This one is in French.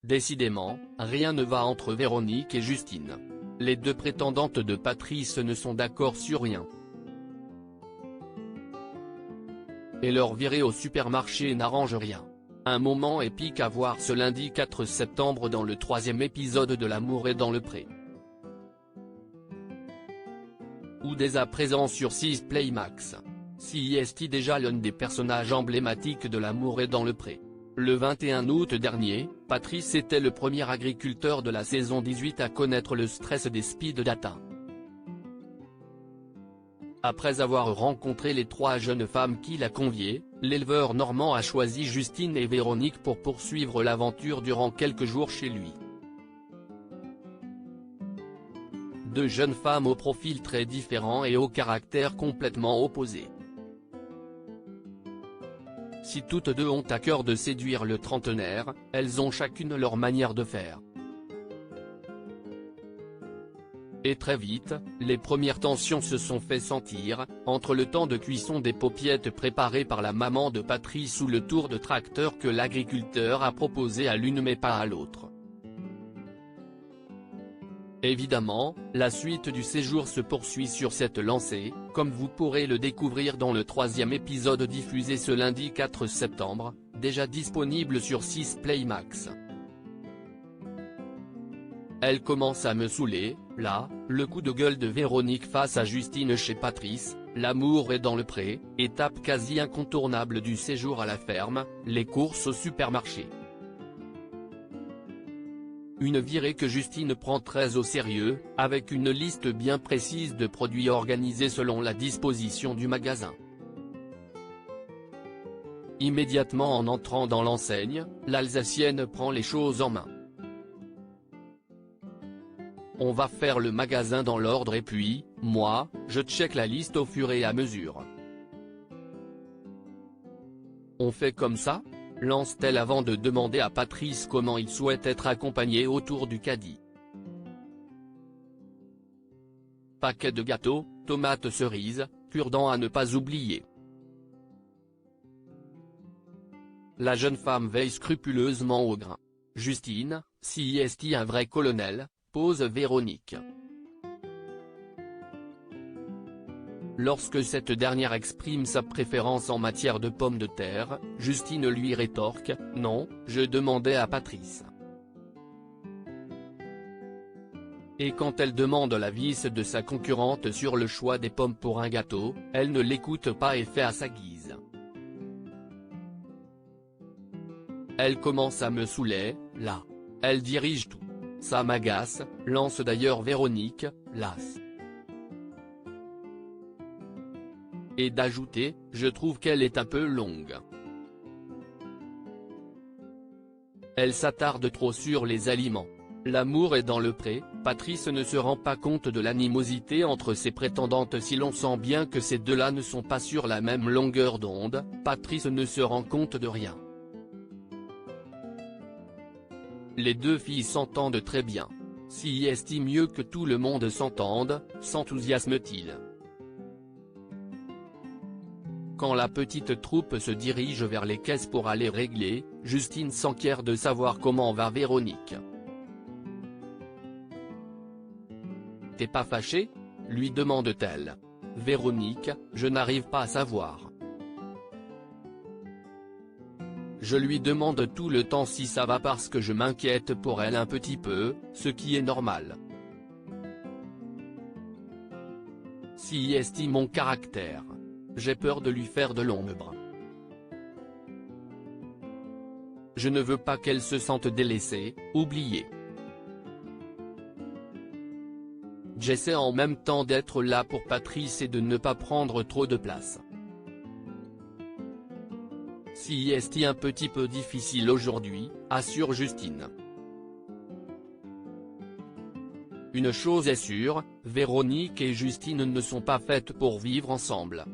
Décidément, rien ne va entre Véronique et Justine. Les deux prétendantes de Patrice ne sont d'accord sur rien. Et leur virée au supermarché n'arrange rien. Un moment épique à voir ce lundi 4 septembre dans le 3e épisode de L'amour est dans le pré. Ou dès à présent sur 6 Play Max. CIST déjà l'un des personnages emblématiques de L'amour est dans le pré. Le 21 août dernier, Patrice était le premier agriculteur de la saison 18 à connaître le stress des speed data. Après avoir rencontré les 3 jeunes femmes qu'il a conviées, l'éleveur normand a choisi Justine et Véronique pour poursuivre l'aventure durant quelques jours chez lui. 2 jeunes femmes au profil très différent et au caractère complètement opposé. Si toutes deux ont à cœur de séduire le trentenaire, elles ont chacune leur manière de faire. Et très vite, les premières tensions se sont fait sentir, entre le temps de cuisson des paupiettes préparées par la maman de Patrice ou le tour de tracteur que l'agriculteur a proposé à l'une mais pas à l'autre. Évidemment, la suite du séjour se poursuit sur cette lancée, comme vous pourrez le découvrir dans le 3e épisode diffusé ce lundi 4 septembre, déjà disponible sur 6 Play Max. Elle commence à me saouler, là, le coup de gueule de Véronique face à Justine chez Patrice, l'amour est dans le pré, étape quasi incontournable du séjour à la ferme, les courses au supermarché. Une virée que Justine prend très au sérieux, avec une liste bien précise de produits organisés selon la disposition du magasin. Immédiatement en entrant dans l'enseigne, l'Alsacienne prend les choses en main. On va faire le magasin dans l'ordre et puis, moi, je check la liste au fur et à mesure. On fait comme ça ? Lance-t-elle avant de demander à Patrice comment il souhaite être accompagné autour du caddie. Paquet de gâteaux, tomates cerises, cure-dents à ne pas oublier. La jeune femme veille scrupuleusement au grain. Justine, CIST un vrai colonel, pose Véronique. Lorsque cette dernière exprime sa préférence en matière de pommes de terre, Justine lui rétorque « Non, je demandais à Patrice ». Et quand elle demande l'avis de sa concurrente sur le choix des pommes pour un gâteau, elle ne l'écoute pas et fait à sa guise. Elle commence à me saouler, là. Elle dirige tout. Ça m'agace, lance d'ailleurs Véronique, lasse. Et d'ajouter, je trouve qu'elle est un peu longue. Elle s'attarde trop sur les aliments. L'amour est dans le pré, Patrice ne se rend pas compte de l'animosité entre ses prétendantes si l'on sent bien que ces deux-là ne sont pas sur la même longueur d'onde, Patrice ne se rend compte de rien. Les deux filles s'entendent très bien. CIST mieux que tout le monde s'entende, s'enthousiasme-t-il. Quand la petite troupe se dirige vers les caisses pour aller régler, Justine s'enquiert de savoir comment va Véronique. « T'es pas fâché ?» lui demande-t-elle. « Véronique, je n'arrive pas à savoir. Je lui demande tout le temps si ça va parce que je m'inquiète pour elle un petit peu, ce qui est normal. Si estime mon caractère. J'ai peur de lui faire de l'ombre. Je ne veux pas qu'elle se sente délaissée, oubliée. J'essaie en même temps d'être là pour Patrice et de ne pas prendre trop de place. Si est un petit peu difficile aujourd'hui, assure Justine. Une chose est sûre, Véronique et Justine ne sont pas faites pour vivre ensemble.